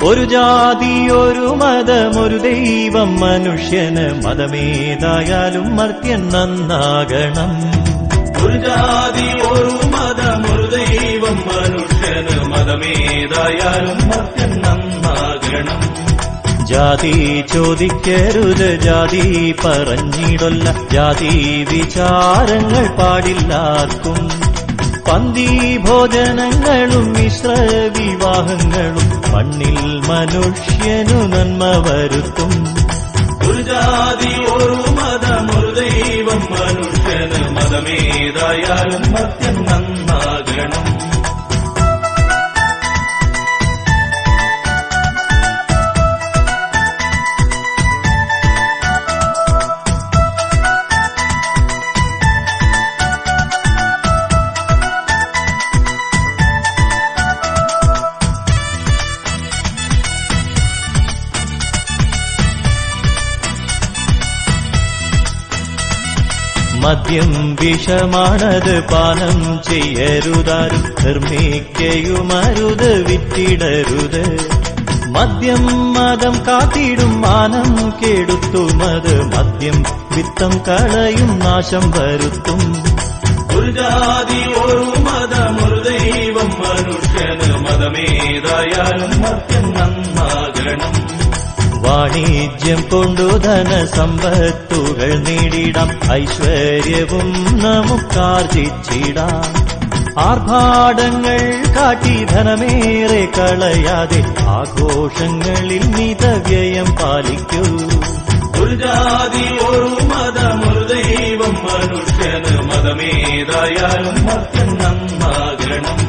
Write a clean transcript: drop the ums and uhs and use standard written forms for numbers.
ഒരു ജാതി ഒരു മതം ഒരു ദൈവം മനുഷ്യന് മതമേതായാലും മർത്യൻ നന്നാകണം. ഒരു ജാതി ഒരു മതം ഒരു ദൈവം മനുഷ്യന് മതമേതായാലും മർത്യൻ നന്നാകണം. ജാതി ചോദിക്കരുത് ജാതി പറഞ്ഞിടല്ല, ജാതി വിചാരങ്ങൾ പാടില്ലാർക്കും. പന്തി ഭോജനങ്ങളും മിശ്ര വിവാഹങ്ങളും മണ്ണിൽ മനുഷ്യനു നന്മ വരുത്തും. ഒരു ജാതി ഒരു മതം ഒരു ദൈവം മനുഷ്യന് മതമേതായാലും മർത്യൻ നന്നാകണം. മദ്യം വിഷമാണത് പാനം ചെയ്യരുതാരും, നിർമ്മിക്കയുമരുത് വിറ്റിടരുത്. മദ്യം മതം കാത്തിടും മാനം കെടുത്തുമത്, മദ്യം വിത്തം കളയും നാശം വരുത്തും. ഒരു ജാതി ഒരു മതം ഒരു ദൈവം മനുഷ്യന് മതമേതായാലും മർത്യൻ നന്നാകണം. വാണിജ്യം കൊണ്ടു ധനസമ്പത്തുകൾ നേടിടാം, ഐശ്വര്യവും നമുക്കാർജിച്ചിടാം. ആർഭാടങ്ങൾ കാട്ടി ധനമേറെ കളയാതെ ആഘോഷങ്ങളിൽ മിതവ്യയം പാലിക്കൂ. ഒരു ജാതി ഒരു മതം ഒരു ദൈവം മനുഷ്യന് മതമേതായാലും മർത്യൻ നന്നാകണം.